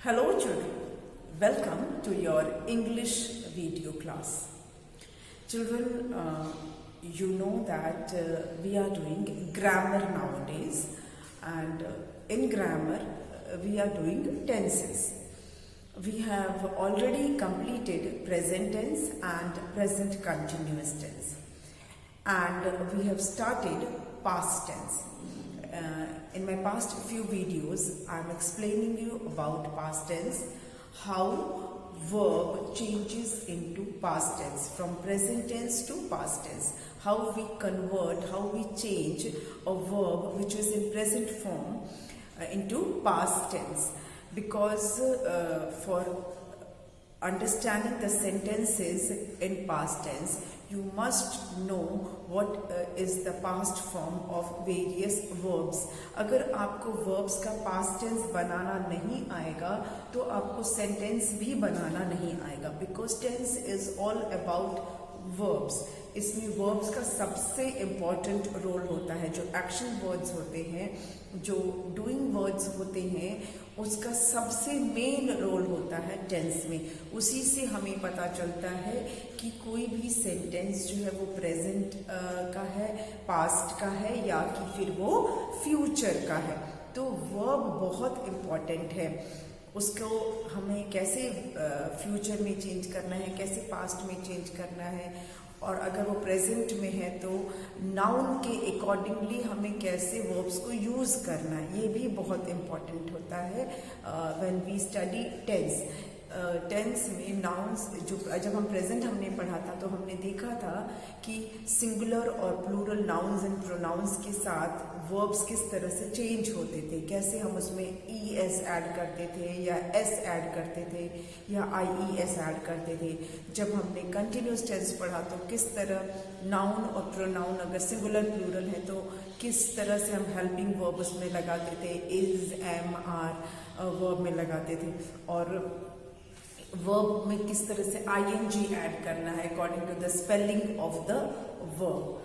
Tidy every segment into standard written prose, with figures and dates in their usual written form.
Hello children, welcome to your English video class. Children, you know that we are doing grammar nowadays, and in grammar we are doing tenses. We have already completed present tense and present continuous tense, and we have started past tense. In my past few videos, I am explaining you about past tense, how verb changes into past tense, from present tense to past tense, how we convert, how we change a verb which is in present form into past tense. Because for understanding the sentences in past tense, you must know what is the past form of various verbs. अगर आपको verbs का past tense बनाना नहीं आएगा तो आपको sentence भी बनाना नहीं आएगा, because tense is all about verbs. इसमें verbs का सबसे important रोल होता है, जो action words होते हैं, जो doing words होते हैं, उसका सबसे मेन रोल होता है टेंस में. उसी से हमें पता चलता है कि कोई भी सेंटेंस जो है वो प्रेजेंट का है, पास्ट का है, या कि फिर वो फ्यूचर का है. तो वर्ब बहुत इम्पॉर्टेंट है. उसको हमें कैसे फ्यूचर में चेंज करना है, कैसे पास्ट में चेंज करना है, और अगर वो प्रेजेंट में है तो नाउन के अकॉर्डिंगली हमें कैसे वर्ब्स को यूज़ करना है, ये भी बहुत इम्पॉर्टेंट होता है when we study tense. Tense में नाउन्स, जो जब हम प्रेजेंट हमने पढ़ा था तो हमने देखा था कि सिंगुलर और प्लूरल नाउन्स एंड प्रोनाउंस के साथ वर्ब्स किस तरह से चेंज होते थे, कैसे हम उसमें ई एस ऐड करते थे, या एस ऐड करते थे, या आई ई एस ऐड करते थे. जब हमने कंटिन्यूस टेंस पढ़ा तो किस तरह नाउन और प्रोनाउन अगर सिंगुलर प्लूरल है तो किस तरह से हम हेल्पिंग वर्ब उसमें लगाते थे, इज, एम, आर वर्ब में लगाते थे, और वर्ब में किस तरह से आईएनजी ऐड करना है according to the spelling of the verb.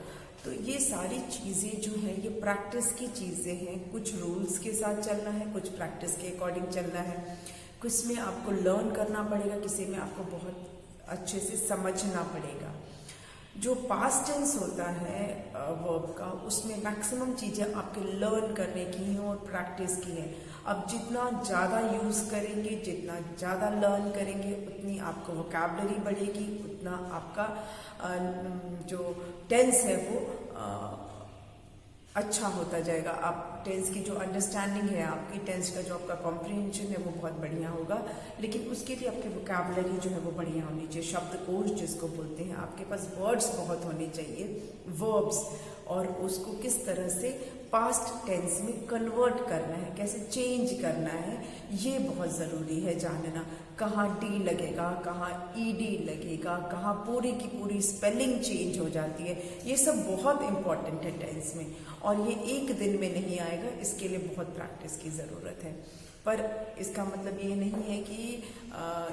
तो ये सारी चीज़ें जो है ये प्रैक्टिस की चीज़ें हैं. कुछ रूल्स के साथ चलना है, कुछ प्रैक्टिस के अकॉर्डिंग चलना है. कुछ में आपको लर्न करना पड़ेगा, किसी में आपको बहुत अच्छे से समझना पड़ेगा. जो पास्ट टेंस होता है वर्ब का, उसमें मैक्सिमम चीज़ें आपके लर्न करने की हैं और प्रैक्टिस की हैं. अब जितना ज़्यादा यूज़ करेंगे, जितना ज़्यादा लर्न करेंगे, उतनी आपको वोकैबुलरी बढ़ेगी, उतना आपका जो टेंस है वो अच्छा होता जाएगा. आप टेंस की जो अंडरस्टैंडिंग है, आपकी टेंस का जो आपका कॉम्प्रिहेंशन है वो बहुत बढ़िया होगा. लेकिन उसके लिए आपकी वोकैबुलरी जो है वो बढ़िया होनी चाहिए, शब्दकोश जिसको बोलते हैं. आपके पास वर्ड्स बहुत होने चाहिए, वर्ब्स, और उसको किस तरह से पास्ट टेंस में कन्वर्ट करना है, कैसे चेंज करना है, ये बहुत ज़रूरी है जानना. कहाँ डी लगेगा, कहाँ ईडी लगेगा, कहाँ पूरी की पूरी स्पेलिंग चेंज हो जाती है, ये सब बहुत इम्पॉर्टेंट है टेंस में. और ये एक दिन में नहीं आएगा, इसके लिए बहुत प्रैक्टिस की ज़रूरत है. पर इसका मतलब ये नहीं है कि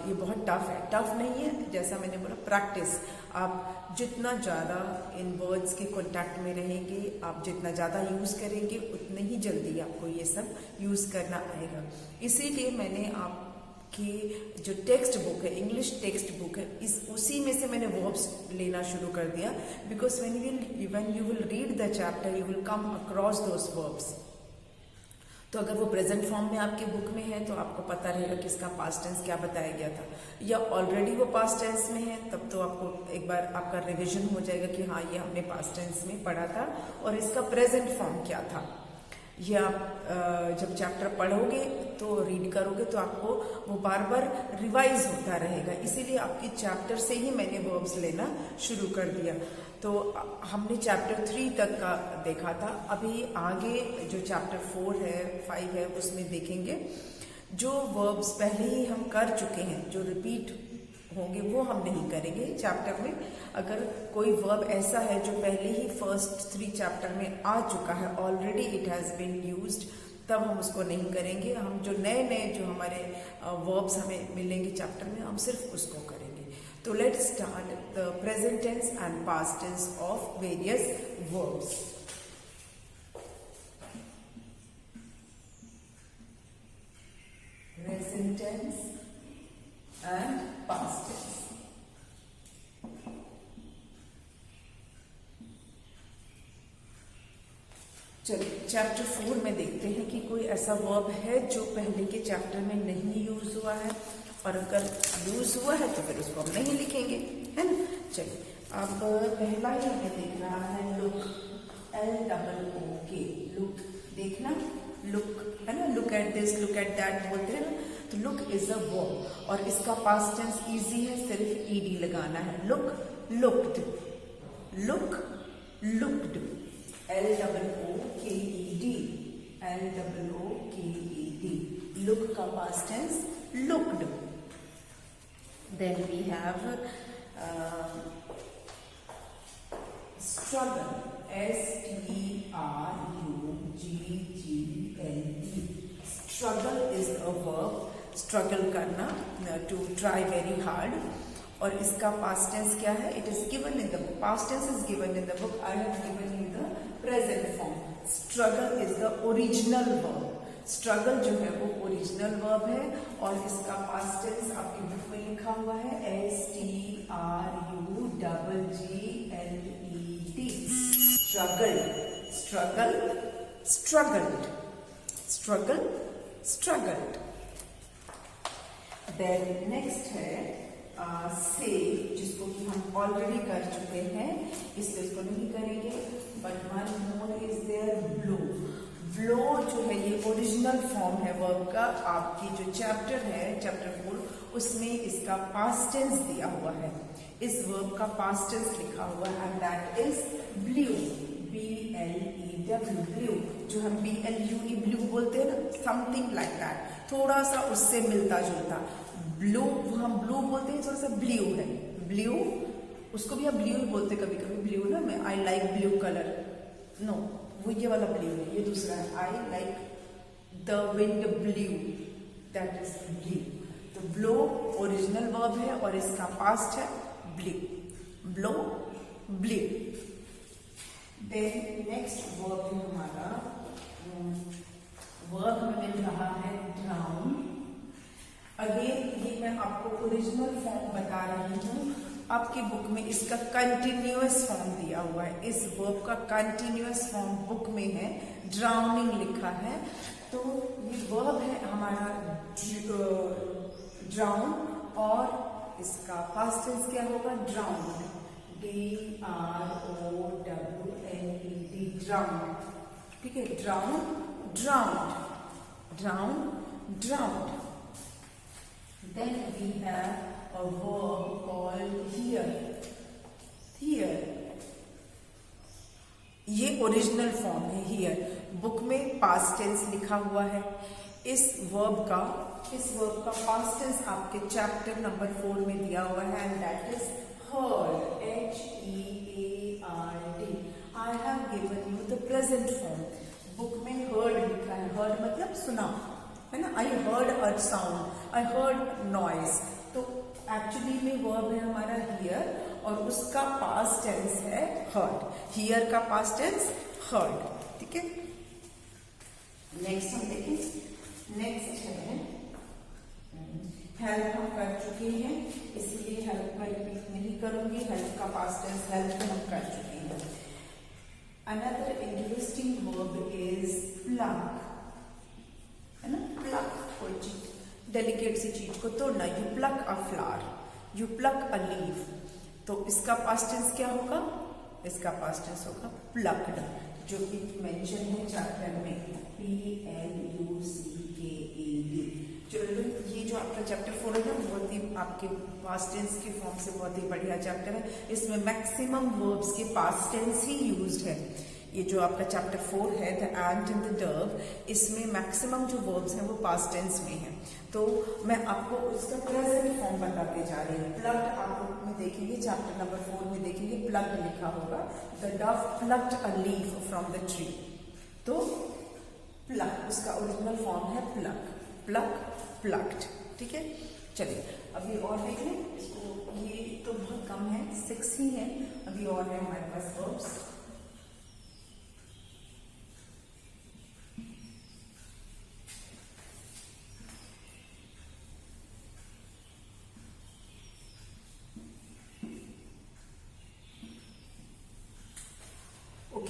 ये बहुत टफ है. टफ नहीं है, जैसा मैंने बोला, प्रैक्टिस. आप जितना ज़्यादा इन वर्ड्स के कांटेक्ट में रहेंगे, आप जितना ज़्यादा यूज़ करेंगे, उतने ही जल्दी आपको ये सब यूज़ करना आएगा. इसीलिए मैंने आपकी जो टेक्स्ट बुक है, इंग्लिश टेक्स्ट बुक है, उसी में से मैंने वर्ब्स लेना शुरू कर दिया. Because when you will read the chapter you will come across those verbs. तो अगर वो प्रेजेंट फॉर्म में आपके बुक में है तो आपको पता रहेगा कि इसका पास्ट टेंस क्या बताया गया था, या ऑलरेडी वो पास्ट टेंस में है, तब तो आपको एक बार आपका रिवीजन हो जाएगा कि हाँ ये हमने पास्ट टेंस में पढ़ा था और इसका प्रेजेंट फॉर्म क्या था. ये आप जब चैप्टर पढ़ोगे तो रीड करोगे तो आपको वो बार बार रिवाइज होता रहेगा. इसीलिए आपकी चैप्टर से ही मैंने वर्ब्स लेना शुरू कर दिया. तो हमने चैप्टर 3 तक का देखा था. अभी आगे जो चैप्टर 4 है, 5 है, उसमें देखेंगे जो वर्ब्स पहले ही हम कर चुके हैं, जो रिपीट होंगे वो हम नहीं करेंगे चैप्टर में. अगर कोई वर्ब ऐसा है जो पहले ही फर्स्ट 3 चैप्टर में आ चुका है, already it has been used, तब हम उसको नहीं करेंगे. हम जो नए नए जो हमारे वर्ब्स हमें मिलेंगे चैप्टर में, हम सिर्फ उसको करेंगे. तो let's start the present tense and past tense of various verbs. present present tense and past tense. चलिए चैप्टर 4 में देखते हैं कि कोई ऐसा वर्ब है जो पहले के चैप्टर में नहीं यूज हुआ है, और अगर यूज हुआ है तो फिर उसको हम नहीं लिखेंगे, है ना। चलिए अब पहला ही हमें देख रहा है लुक, LOOK, लुक, देखना, लुक, है ना। Look at this, look at that बोलते हैं ना, तो लुक इज अ वर्ब और इसका पास्ट टेंस इजी है, सिर्फ ed लगाना है। Look, looked, look, looked, LOOKED, LOOKED, look का past tense looked. Then we have struggle, STRUGGLE. Struggle is a verb, struggle करना, to try very hard. और इसका past tense क्या है? It is given in the book. Past tense is given in the book. I have given you the present form. Struggle is the original verb. Struggle जो है वो original verb है और इसका past tense आपकी book में लिखा हुआ है STRUGGLED. Struggled, struggle, struggled, struggle, struggled. Then next है सेव, जिसको कि हम ऑलरेडी कर चुके हैं, इसलिए इसको नहीं करेंगे। But one more is there, blow. Blow जो है ये ओरिजिनल फॉर्म है वर्ब का, आपकी जो चैप्टर है चैप्टर 4 उसमें इसका पास्ट टेंस दिया हुआ है, इस वर्ब का पास्ट टेंस लिखा हुआ है and that is blue, BLEW, blue, जो हम BLUE ब्लू बोलते हैं ना, समथिंग लाइक दैट, थोड़ा सा उससे मिलता जुलता। ब्लू हम ब्लू बोलते हैं, थोड़ा सा ब्लू है, ब्लू, उसको भी हम ब्लू ही बोलते कभी कभी, ब्लू ना, मैं I like blue colour, no वो ये वाला ब्लू है, ये दूसरा है, I like the wind blew, that is blew. तो ब्लो ओरिजिनल वर्ब है और इसका पास्ट है blew, blow, blew. Then next verb है हमारा, वर्ब हमें मिल रहा है ड्राउन। अगेन ये मैं आपको ओरिजिनल फॉर्म बता रही हूँ, आपकी बुक में इसका कंटिन्यूअस फॉर्म दिया हुआ है, इस वर्ब का कंटिन्यूअस फॉर्म बुक में है, ड्राउनिंग लिखा है। तो ये वर्ब है हमारा ड्राउन और इसका पास्ट टेंस क्या होगा, ड्राउंड, DROWNED, ड्राउंड, ठीक है, drown, drowned, drown, drowned. Then we have a verb called hear, hear, ये ओरिजिनल फॉर्म है हियर, बुक में पास्ट टेंस लिखा हुआ है। इस वर्ब का पास्ट टेंस आपके चैप्टर नंबर 4 में दिया हुआ है and that is heard, HEARD. I have given you the present form. Book में heard लिखा है, heard मतलब सुना, है ना। I heard a sound, I heard noise, तो एक्चुअली में वर्ब है हमारा हियर और उसका पास्ट टेंस है हर्ड, हियर का पास्ट टेंस हर्ड, ठीक है। नेक्स्ट हम देखें, नेक्स्ट है हेल्प, हम कर चुके हैं इसलिए हेल्प का रिपीट नहीं करूंगी, हेल्प का पास्ट टेंस हेल्प हम कर चुके हैं। Another interesting verb is plug, है ना, प्लक, कोई चीज, डेलिकेट सी चीज को तोड़ना, you pluck a flower, you pluck a leaf, तो इसका पास्ट टेंस क्या होगा, इसका पास्ट टेंस होगा प्लक्ड, जो कि मेंशन है चैप्टर में, PLUCKED। चिल्ड्रन ये जो आपका चैप्टर 4 है ना, बहुत ही आपके पास्ट टेंस के फॉर्म से बहुत ही बढ़िया चैप्टर है, इसमें मैक्सिमम वर्ब्स के पास्ट टेंस ही यूज्ड है। ये जो आपका चैप्टर 4 है द एंट एंड द डर्व, इसमें मैक्सिमम जो वर्ब्स हैं वो पास्ट टेंस में हैं। तो मैं आपको उसका प्रेजेंट फॉर्म बताते जा रही हूँ। प्लग्ड आप बुक में देखेंगे, चैप्टर नंबर 4 में देखेंगे, प्लग्ड लिखा होगा, the dove plucked a leaf from the tree. तो प्लग उसका ओरिजिनल फॉर्म है प्लग, प्लग, प्लग्ड, ठीक है। चलिए अभी और देख लें इसको, ये तो बहुत कम है, 6 ही है, अभी और है हमारे पास verbs.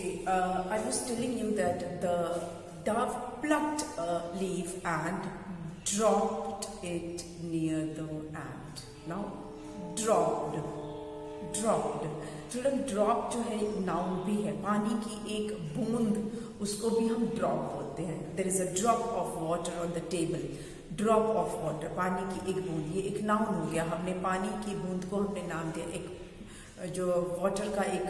Okay, I was telling you that the dove plucked a leaf and dropped it near the ant. Now, dropped. Children drop जो है नाउन भी है, पानी की एक बूंद, उसको भी हम ड्रॉप बोलते हैं. There is a drop of water on the table. Drop of water, पानी की एक बूंद, ये एक नाउन हो गया. हमने पानी की बूंद को हमने नाम दिया. एक जो वाटर का एक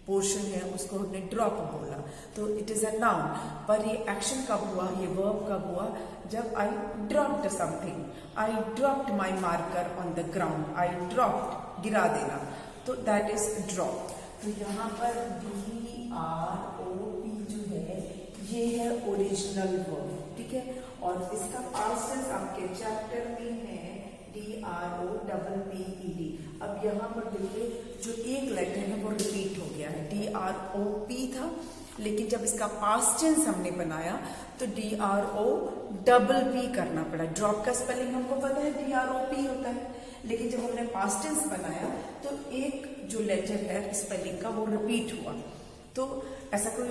पोर्शन है उसको हमने ड्रॉप बोला, तो इट इज अ नाउन. पर ये एक्शन कब हुआ, ये वर्ब कब हुआ, जब I dropped something. I dropped my marker on the ground. I dropped, गिरा देना, तो दैट इज ड्रॉप. तो यहाँ पर DROP जो है ये है ओरिजिनल वर्ब, ठीक है. और इसका पास्ट टेंस आपके चैप्टर में है DROPPED. अब यहाँ पर देखिए जो एक लेटर है वो रिपीट हो गया है. DROP था, लेकिन जब इसका पास्ट टेंस हमने बनाया तो DROPP करना पड़ा. ड्रॉप का स्पेलिंग हमको पता है DROP होता है, लेकिन जब हमने पास्ट टेंस बनाया तो एक जो लेटर है स्पेलिंग का वो रिपीट हुआ. तो ऐसा कोई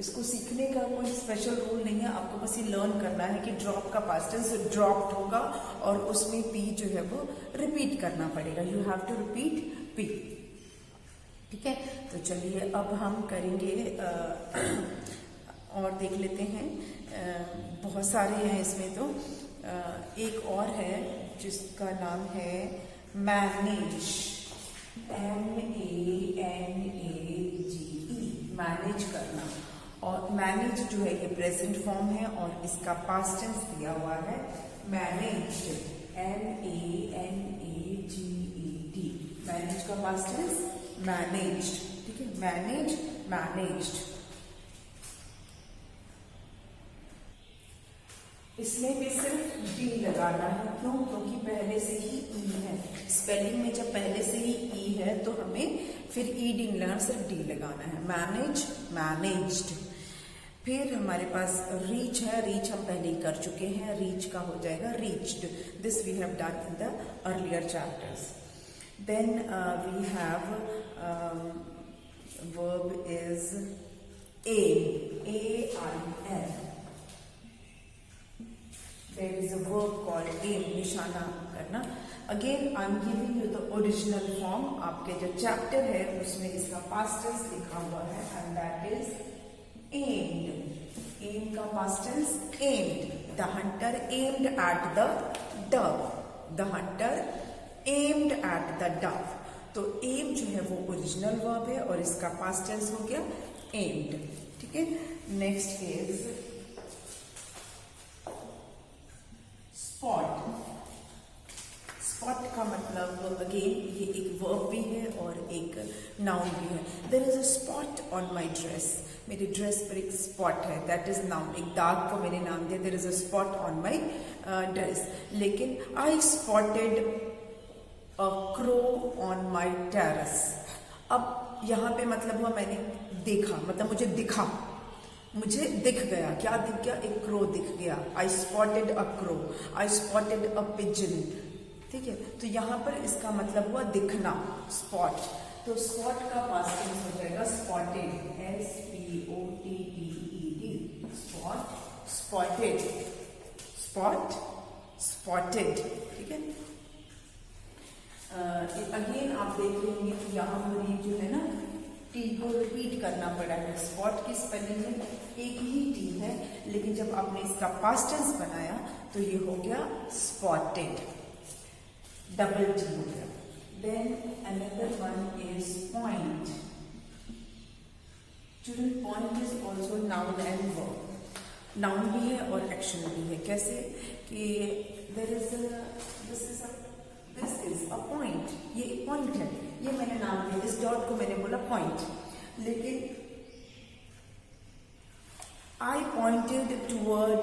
इसको सीखने का कोई स्पेशल रूल नहीं है. आपको बस ये लर्न करना है कि ड्रॉप का पास्ट टेंस ड्रॉप्ड होगा और उसमें पी जो है वो रिपीट करना पड़ेगा. You have to repeat P, ठीक है. तो चलिए अब हम करेंगे और देख लेते हैं. बहुत सारे हैं इसमें. तो एक और है जिसका नाम है मैनेज. MANAGE, मैनेज करना. और मैनेज जो है ये प्रेजेंट फॉर्म है और इसका पास्ट टेंस दिया हुआ है मैनेज्ड. MANAGED. मैनेज का पास्ट टेंस मैनेज्ड, ठीक है. Manage, managed. इसमें भी सिर्फ डी लगाना है. क्यों? क्योंकि पहले से ही ई है. स्पेलिंग में जब पहले से ही ई है तो हमें फिर ई डी नहीं लगाना, सिर्फ डी लगाना है. Manage, managed. फिर हमारे पास रीच है. रीच हम पहले ही कर चुके हैं. रीच का हो जाएगा reached. This we have done in the earlier chapters. Then we have verb is aim. AIM. There is a verb called aim, निशाना करना. Again, I am giving you the original form. आपके जो chapter है उसमें इसका past tense लिखा हुआ है and that is aimed. Aim का past tense aimed. The hunter aimed at the dove. The hunter aimed at the dove. तो aim जो है वो ओरिजिनल वर्ब है और इसका पास्ट टेंस हो गया aimed, ठीक है. Next is spot. स्पॉट का मतलब अगेन ये एक वर्ब भी है और एक नाउन भी है. There is a spot on my dress. मेरी ड्रेस पर एक स्पॉट है, दैट इज नाउन. एक दाग को मैंने नाम दिया. There is a spot on my dress. लेकिन I spotted a crow on my terrace. अब यहाँ पे मतलब हुआ मैंने देखा, मतलब मुझे दिखा, मुझे दिख गया. क्या दिख गया? एक क्रो दिख गया. आई spotted a crow. I spotted a pigeon, ठीक है. तो यहाँ पर इसका मतलब हुआ दिखना, स्पॉट. तो स्पॉट का पास्ट टेंस हो जाएगा spotted. SPOTTED. Spot, spotted. Spot, spotted, ठीक है. अगेन आप देख लेंगे कि यहाँ पर ये जो है ना टी को रिपीट करना पड़ा है. स्पॉट की स्पेलिंग में एक ही टी है, लेकिन जब आपने इसका पास्ट टेंस बनाया तो ये हो गया स्पॉटेड. डबल टी हो गया. Then another one is point. Children, point is also noun and verb. Noun भी है और एक्शन भी है. कैसे कि दिस इज अ पॉइंट. ये एक पॉइंट है, ये मैंने नाम दिया. इस डॉट को मैंने बोला पॉइंट. लेकिन आई pointed toward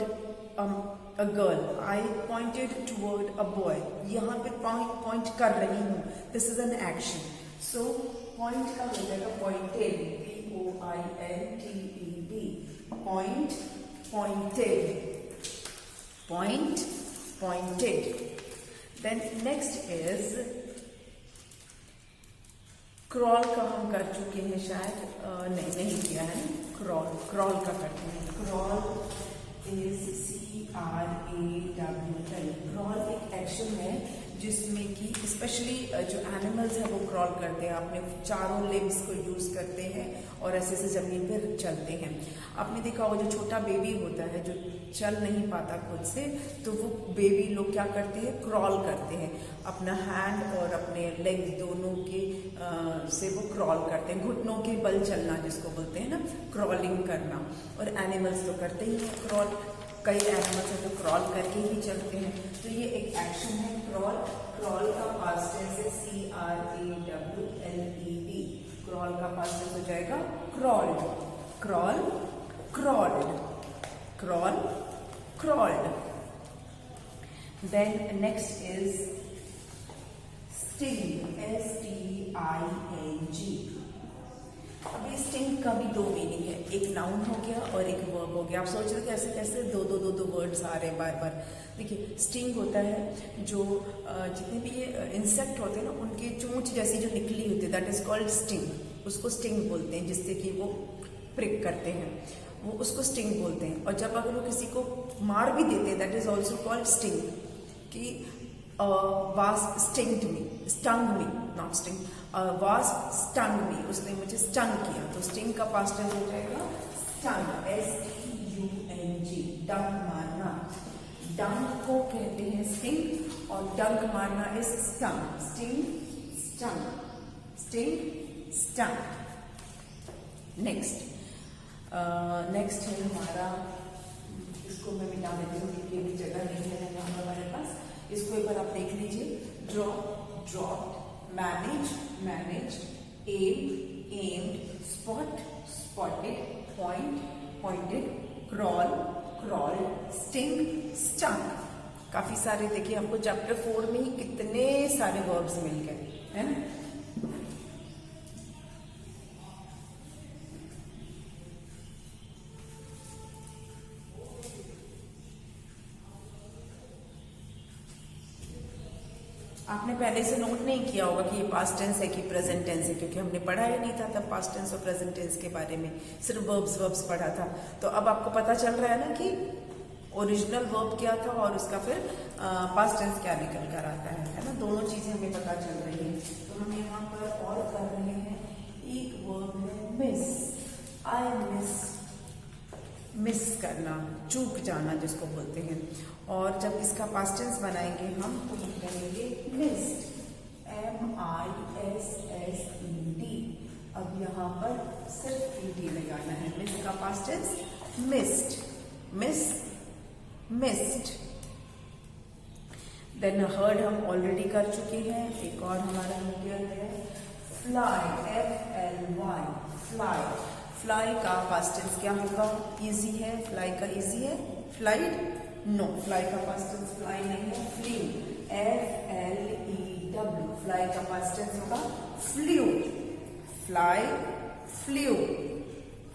a girl. I pointed toward a boy. यहाँ पे पॉइंट कर रही हूँ. This is an action. So point का हो जाएगा pointed. POINTED. Point, pointed. Point, pointed. Then next is crawl का हम कर चुके हैं शायद, नहीं किया है। क्रॉल का करते हैं। Crawl is CRAWL। क्रॉल एक एक्शन है जिसमें कि स्पेशली जो एनिमल्स है वो क्रॉल करते हैं, अपने चारों लिम्स को यूज करते हैं और ऐसे ऐसे जमीन पर चलते हैं। आपने देखा होगा जो छोटा बेबी होता है जो चल नहीं पाता खुद से, तो वो बेबी लोग क्या करते हैं, क्रॉल करते हैं। अपना हैंड और अपने लेग्स दोनों के से वो क्रॉल करते हैं, घुटनों के बल चलना जिसको बोलते हैं ना, क्रॉलिंग करना। और एनिमल्स तो करते ही हैं क्रॉल, कई एनिमल्स हैं जो क्रॉल करके ही चलते हैं। तो ये एक एक्शन है क्रॉल। क्रॉल का पास्ट टेंस है CRAWLED। क्रॉल का पास्ट टेंस हो जाएगा crawled, crawl, crawled, crawl, crawled. Then next is sting, STING। अभी स्टिंग का भी दो मीनिंग है, एक नाउन हो गया और एक वर्ब हो गया। आप सोच रहे कैसे कैसे दो वर्ड्स आ रहे हैं बार बार। देखिए स्टिंग होता है जो जितने भी ये इंसेक्ट होते हैं ना, उनकी चोंच जैसी जो निकली होती है, दैट इज कॉल्ड स्टिंग। उसको स्टिंग बोलते हैं, जिससे कि वो प्रिक करते हैं, वो उसको स्टिंग बोलते हैं। और जब अगर वो किसी को मार भी देते हैं, that is also called sting. कि was stinged me, stung me, not sting, was stung me, उसने मुझे स्टंग किया। तो स्टिंग का पास्ट टेंस हो जाएगा स्टंग, STUNG, डंक मारना। डंक को कहते हैं स्टिंग और डंक मारना is stung. Sting, stung, sting, stung. Next है हमारा, इसको मैं मिटा देती हूँ क्योंकि अभी जगह नहीं है हमारे पास। इसको एक बार आप देख लीजिए। Drop, dropped, manage, managed, aim, aimed, spot, spotted, point, pointed, crawl, crawled, sting, stung. काफी सारे देखिए, हमको चैप्टर 4 में ही कितने सारे वर्ब्स मिल गए, है ना। आपने पहले से नोट नहीं किया होगा कि ये पास्ट टेंस है कि प्रेजेंट टेंस है, क्योंकि हमने पढ़ा ही नहीं था तब पास्ट टेंस और प्रेजेंट टेंस के बारे में, सिर्फ वर्ब्स पढ़ा था। तो अब आपको पता चल रहा है ना कि ओरिजिनल वर्ब क्या था और उसका फिर पास्ट टेंस क्या निकल कर आता है ना। दोनों चीजें हमें पता चल रही है। तो हम यहाँ पर और कर रहे हैं, एक वर्ब है मिस। आई मिस करना, चूक जाना जिसको बोलते हैं। और जब इसका पास्ट टेंस बनाएंगे हम तो लिखेंगे मिस्ड, MISSED। अब यहाँ पर सिर्फ ED लगाना है। मिस का past tense missed, miss, missed. Then heard हम ऑलरेडी कर चुके हैं। एक और हमारा हो गया है फ्लाई, FLY, फ्लाई। फ्लाई का पास्ट टेंस क्या होगा, इजी है। फ्लाई का इजी है, फ्लाइड, नो, फ्लाई का पास्ट टेंस फ्लाई नहीं है, फ्लू, FLEW। फ्लाई का पास्ट टेंस होगा flew, fly, flew,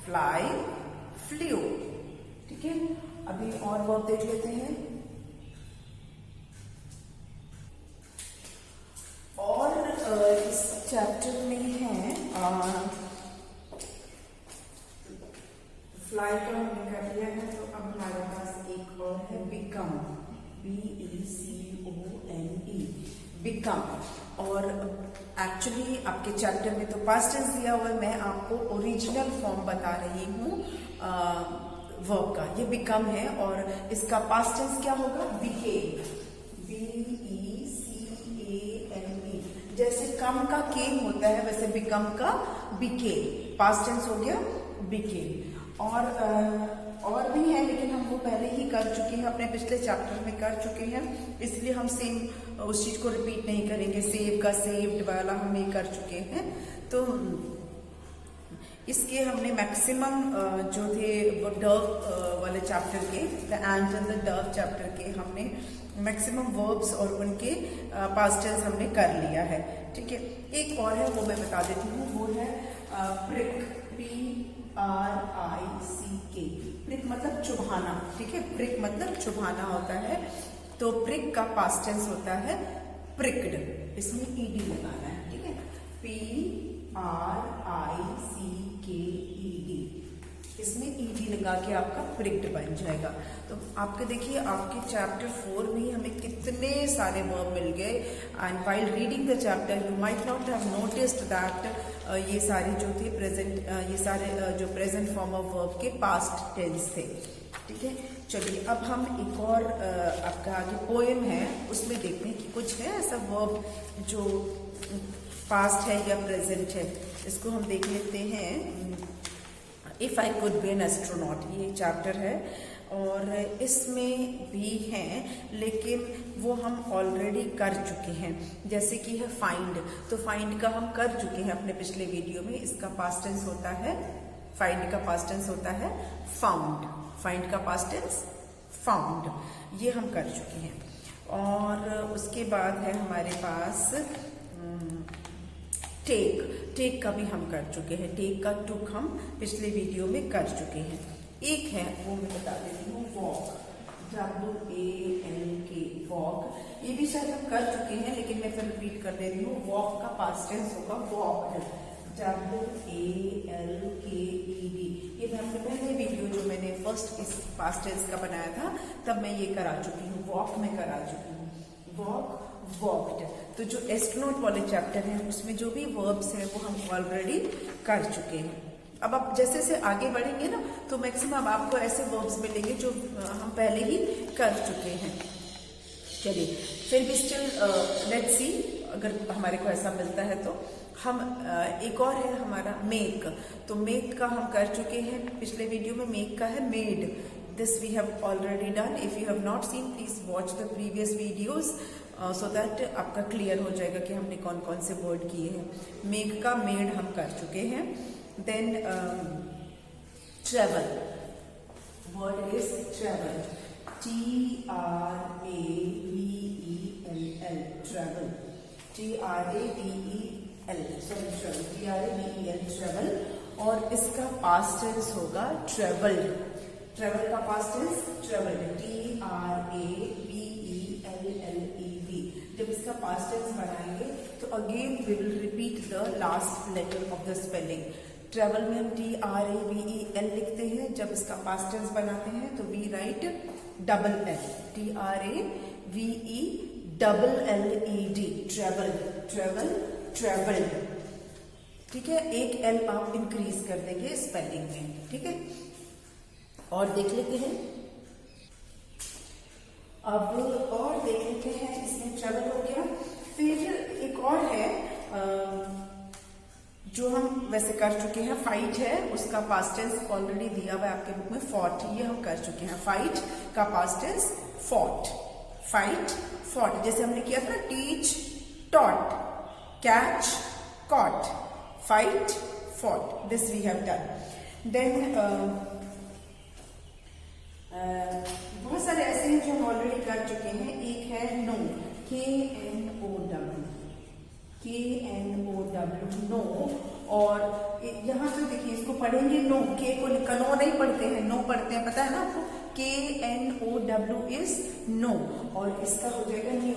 fly, flew. ठीक है, अभी और वर्ब देख लेते हैं। और इस चैप्टर में है फ्लाई का हमने कर लिया है, तो अब हमारे पास एक और है बिकम, BECOME, बिकम। और एक्चुअली आपके चैप्टर में तो पास्ट टेंस दिया हुआ है, मैं आपको ओरिजिनल फॉर्म बता रही हूँ वर्ब का। ये बिकम है और इसका पास्ट टेंस क्या होगा, बिकेम, BECAME। जैसे कम का केम होता है वैसे बिकम का बिकेम, पास्ट टेंस हो गया बिकेम। और भी है लेकिन हम वो पहले ही कर चुके हैं, अपने पिछले चैप्टर में कर चुके हैं, इसलिए हम सेम उस चीज को रिपीट नहीं करेंगे। सेव का सेव्ड वाला हम ये कर चुके हैं। तो इसके हमने मैक्सिमम जो थे वो डव वाले चैप्टर के, the end and the Dove chapter के हमने मैक्सिमम वर्ब्स और उनके पास्ट टेंस हमने कर लिया है। ठीक है, एक और है वो मैं बता देती हूँ, वो है प्रिक, PRICK। प्रिक मतलब चुभाना। ठीक है, प्रिक मतलब चुभाना होता है। तो प्रिक का पास्ट टेंस होता है प्रिक्ड, इसमें ED लगाना है। ठीक है, PRICKED। इसमें ईडी लगा के आपका प्रिक्ड बन जाएगा। तो आपके देखिए आपके चैप्टर 4 में ही हमें कितने सारे वर्ब मिल गए। And while reading the chapter you might not have noticed that ये सारे जो थे प्रेजेंट ये सारे जो प्रेजेंट फॉर्म ऑफ वर्ब के पास्ट टेंस थे। ठीक है, चलिए अब हम एक और आपका आगे पोएम है उसमें देखते हैं कि कुछ है ऐसा वर्ब जो पास्ट है या प्रेजेंट है। इसको हम देख लेते हैं। If I could be an astronaut, ये चैप्टर है और इसमें भी हैं लेकिन वो हम ऑलरेडी कर चुके हैं। जैसे कि है फाइंड, तो फाइंड का हम कर चुके हैं अपने पिछले वीडियो में। इसका पास्ट टेंस होता है, फाइंड का पास्ट टेंस होता है फाउंड, फाइंड का पास्ट टेंस फाउंड, ये हम कर चुके हैं। और उसके बाद है हमारे पास टेक, टेक का भी हम कर चुके हैं। टेक का टुक हम पिछले वीडियो में कर चुके हैं। एक है वो मैं बता देती हूँ वॉक, WALK, वॉक, ये भी शायद हम कर चुके हैं लेकिन मैं फिर रिपीट कर दे रही हूँ। वॉक का पास्ट टेंस होगा वॉक्ड, WALKED। ये मैं अपने पहले वीडियो जो मैंने फर्स्ट इस पास्ट टेंस का बनाया था तब मैं ये करा चुकी हूँ, वॉक में करा चुकी हूँ। Walk, walked. तो जो एस्ट्रोनॉट वाले चैप्टर है उसमें जो भी वर्ब्स हैं वो हम ऑलरेडी कर चुके हैं। अब आप जैसे जैसे आगे बढ़ेंगे ना तो मैक्सिमम आपको ऐसे वर्ब्स मिलेंगे जो हम पहले ही कर चुके हैं। चलिए फिर भी स्टिल लेट्स सी, अगर हमारे को ऐसा मिलता है तो हम एक और है हमारा मेक, तो मेक का हम कर चुके हैं पिछले वीडियो में। मेक का है made, this we have already done. If you have not seen please watch the previous videos so that आपका क्लियर हो जाएगा कि हमने कौन कौन से वर्ड किए हैं। मेक का मेड हम कर चुके हैं। Then travel, word is travel, TRAVEL, travel, TRAVEL, travel. और इसका पास्ट टेंस होगा ट्रेवल्ड, ट्रेवल का पास्ट टेंस ट्रेवल्ड, TRAVELLED। जब इसका पास्ट टेंस बनाएंगे तो again we will repeat the last letter of the spelling. Travel में हम TRAVEL लिखते हैं, जब इसका पास्ट टेंस बनाते हैं तो we write double L, TRAVELLED, travel, travel, travelled. ठीक है, एक L आप इंक्रीज कर देंगे स्पेलिंग में। ठीक है, और देख लेते हैं अब, और देख लेते हैं इसमें ट्रेवल हो गया। फिर एक और है जो हम वैसे कर चुके हैं, फाइट है, उसका पास्ट टेंस ऑलरेडी दिया हुआ है आपके बुक में, फॉट, ये हम कर चुके हैं। फाइट का past tense fought, fight, fought. जैसे हमने किया था teach, taught, catch, caught, fight, fought, this we have done. Then बहुत सारे ऐसे हैं जो हम ऑलरेडी कर चुके हैं। एक है नो, KNOW, नो। और यहाँ पे देखिए इसको पढ़ेंगे नो, के को नो नहीं पढ़ते हैं, नो पढ़ते हैं, पता है ना आपको। KNOW इज नो, और इसका हो जाएगा knew,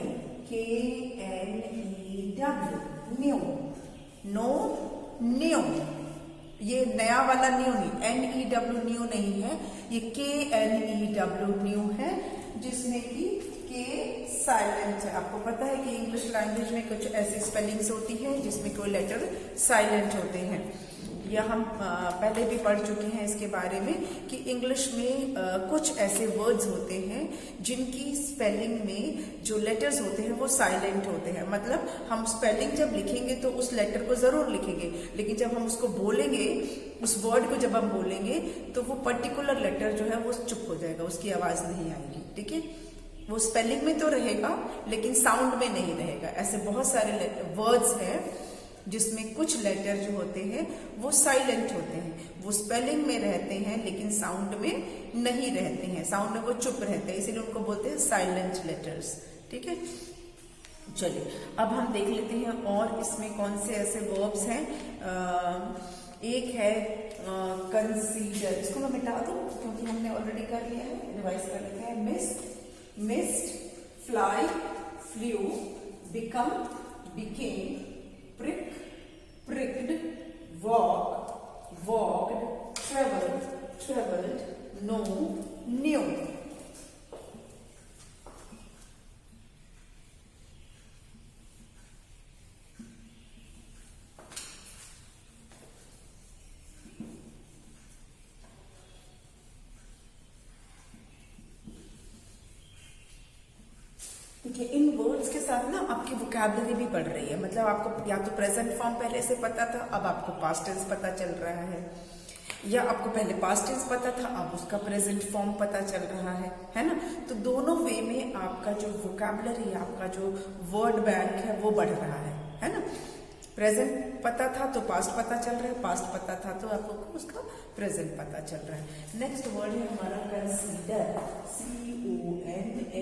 KNEW, knew, know, knew. ये नया वाला न्यू नहीं, NEW न्यू नहीं है, ये KNEW न्यू है, जिसमें कि के साइलेंट है। आपको पता है कि इंग्लिश लैंग्वेज में कुछ ऐसी स्पेलिंग्स होती हैं जिसमें कोई लेटर साइलेंट होते हैं। या हम पहले भी पढ़ चुके हैं इसके बारे में कि इंग्लिश में कुछ ऐसे वर्ड्स होते हैं जिनकी स्पेलिंग में जो लेटर्स होते हैं वो साइलेंट होते हैं। मतलब हम स्पेलिंग जब लिखेंगे तो उस लेटर को जरूर लिखेंगे, लेकिन जब हम उसको बोलेंगे, उस वर्ड को जब हम बोलेंगे तो वो पर्टिकुलर लेटर जो है वो चुप हो जाएगा, उसकी आवाज नहीं आएगी। ठीक है, वो स्पेलिंग में तो रहेगा लेकिन साउंड में नहीं रहेगा। ऐसे बहुत सारे वर्ड्स हैं जिसमें कुछ लेटर जो होते हैं वो साइलेंट होते हैं, वो स्पेलिंग में रहते हैं लेकिन साउंड में नहीं रहते हैं, साउंड में वो चुप रहते हैं, इसीलिए उनको बोलते हैं साइलेंट लेटर्स। ठीक है, चलिए अब हम देख लेते हैं और इसमें कौन से ऐसे वर्ब्स हैं। एक है कंसीडर, इसको मैं मिटा दूं क्योंकि हमने ऑलरेडी कर लिया है, रिवाइज कर लेते हैं। Missed, fly, flu, become, became, prick, pricked, walk, walked, traveled, traveled, know, knew. देखिए, इन वर्ड्स के साथ ना आपकी वोकैबुलरी भी बढ़ रही है। मतलब आपको या तो प्रेजेंट फॉर्म पहले से पता था, अब आपको पास्ट टेंस पता चल रहा है, या आपको पहले पास्ट टेंस पता था, अब उसका प्रेजेंट फॉर्म पता चल रहा है ना। तो दोनों वे में आपका जो वोकैबुलरी, आपका जो वर्ड बैंक है वो बढ़ रहा है ना। प्रेजेंट पता था तो पास्ट पता चल रहा है, पास्ट पता था तो आपको उसका प्रेजेंट पता चल रहा है। नेक्स्ट वर्ड है हमारा कंसीडर, CONSIDER।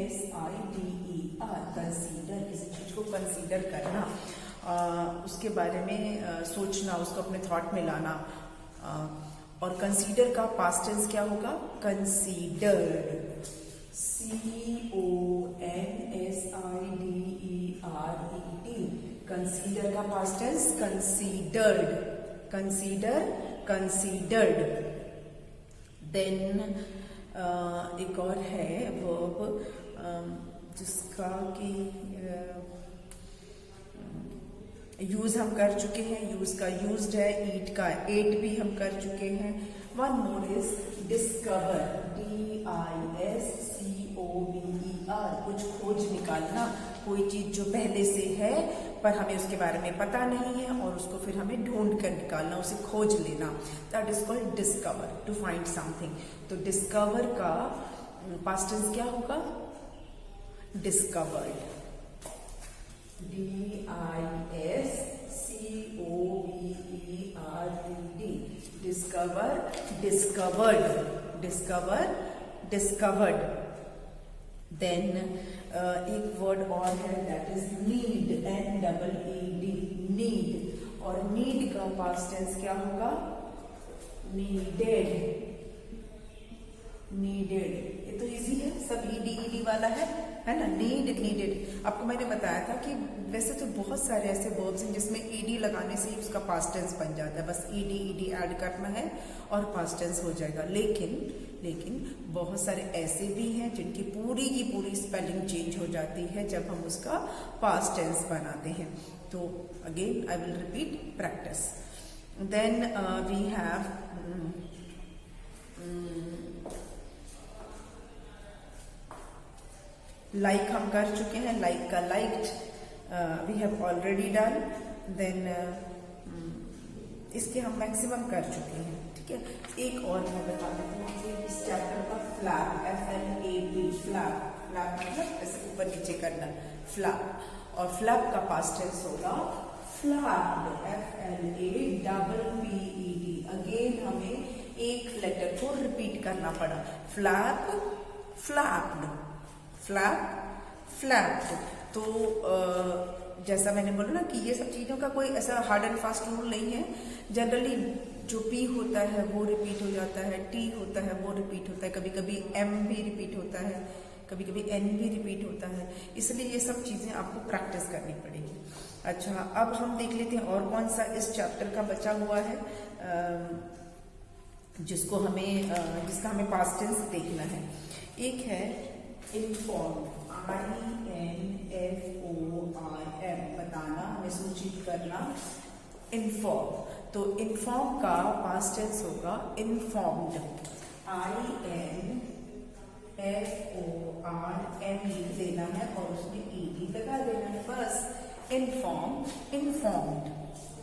कंसीडर, किसी चीज को कंसीडर करना, उसके बारे में सोचना, उसको अपने थॉट में लाना। और कंसीडर का पास्ट टेंस क्या होगा? Considered, CONSIDERED। कंसीडर का past tense considered, consider, considered. Then एक और है वर्ब जिसका कि यूज हम कर चुके हैं, यूज का यूज्ड है, ईट का एट भी हम कर चुके हैं। One more is discover, DISCOVER। कुछ खोज निकालना, कोई चीज जो पहले से है पर हमें उसके बारे में पता नहीं है और उसको फिर हमें ढूंढ कर निकालना, उसे खोज लेना, that is called discover, to find something. तो डिस्कवर का पास्ट टेंस क्या होगा? Discovered, DISCOVERED। Discover, discovered, discover, discovered. Then एक वर्ड और है that is need, NEED, need. और नीड का पास्ट टेंस क्या होगा? Needed, needed. ये तो इजी है, सब ED वाला है ना। Need, needed. आपको मैंने बताया था कि वैसे तो बहुत सारे ऐसे वर्ब्स हैं जिसमें ED लगाने से ही उसका पास्ट टेंस बन जाता है, बस ED ऐड करना है और पास्ट टेंस हो जाएगा। लेकिन बहुत सारे ऐसे भी हैं जिनकी पूरी की पूरी स्पेलिंग चेंज हो जाती है जब हम उसका पास्ट टेंस बनाते हैं। तो again I will repeat, practice. Then we have like हम कर चुके हैं, लाइक का liked we have already done. Then इसके हम मैक्सिमम कर चुके हैं, ठीक है। एक और मैं बता देती हूँ इस चैप्टर का फ्लैप, FLAP, फ्लैप। फ्लैप मतलब ऐसे ऊपर नीचे करना, फ्लैप। और फ्लैप का पास्ट टेंस होगा फ्लैप्ड, FLAPPED। अगेन हमें एक लेटर को रिपीट करना पड़ा, फ्लैप, फ्लैप्ड, फ्लैप, फ्लैप्ड। तो जैसा मैंने बोला ना कि ये सब चीजों का कोई ऐसा हार्ड एंड फास्ट रूल नहीं है। जनरली जो P होता है वो रिपीट हो जाता है, T होता है वो रिपीट होता है, कभी कभी M भी रिपीट होता है, कभी कभी N भी रिपीट होता है। इसलिए ये सब चीजें आपको प्रैक्टिस करनी पड़ेगी। अच्छा, अब हम देख लेते हैं और कौन सा इस चैप्टर का बचा हुआ है जिसका हमें पास्ट टेंस देखना है। एक है इन्फॉर्म, INFORM, बताना, हमें सूचित करना, इन्फॉर्म। तो इन्फॉर्म का पास्ट टेंस होगा इन्फॉर्म्ड, INFORM लिख देना है और उसमें ED लगा देना है, बस। Inform, informed,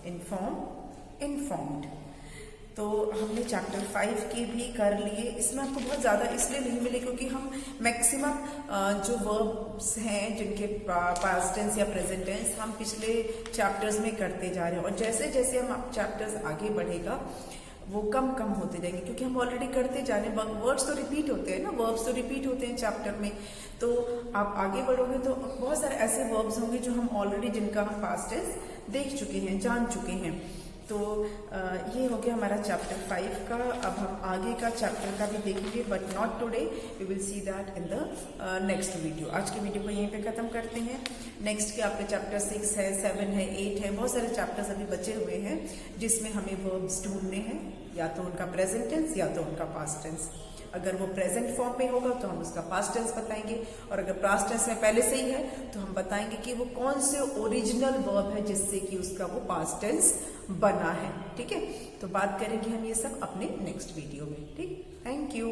inform, informed. तो हमने चैप्टर 5 के भी कर लिए। इसमें आपको बहुत ज़्यादा इसलिए नहीं मिले क्योंकि हम मैक्सिमम जो वर्ब्स हैं जिनके पास्ट टेंस या प्रेजेंट टेंस हम पिछले चैप्टर्स में करते जा रहे हैं, और जैसे जैसे हम चैप्टर्स आगे बढ़ेगा वो कम कम होते जाएंगे क्योंकि हम ऑलरेडी करते जा रहे हैं। वर्ड्स तो रिपीट होते हैं ना, वर्ब्स तो रिपीट होते हैं चैप्टर में। तो आप आगे बढ़ोगे तो बहुत सारे ऐसे वर्ब्स होंगे जो हम ऑलरेडी, जिनका हम पास्ट टेंस देख चुके हैं, जान चुके हैं। तो ये हो गया हमारा चैप्टर 5 का। अब हम आगे का चैप्टर का भी देखेंगे, but not today, we will see that in the next video. आज की वीडियो को यहीं पे खत्म करते हैं। नेक्स्ट के आपके चैप्टर 6 है, 7 है, 8 है, बहुत सारे चैप्टर्स अभी बचे हुए हैं जिसमें हमें वर्ब्स ढूंढने हैं, या तो उनका प्रेजेंट टेंस या तो उनका पास्ट टेंस। अगर वो प्रेजेंट फॉर्म में होगा तो हम उसका पास्ट टेंस बताएंगे, और अगर पास्ट टेंस में पहले से ही है तो हम बताएंगे कि वो कौन से ओरिजिनल वर्ब है जिससे कि उसका वो पास्ट टेंस बना है। ठीक है, तो बात करेंगे हम ये सब अपने नेक्स्ट वीडियो में। ठीक, थैंक यू।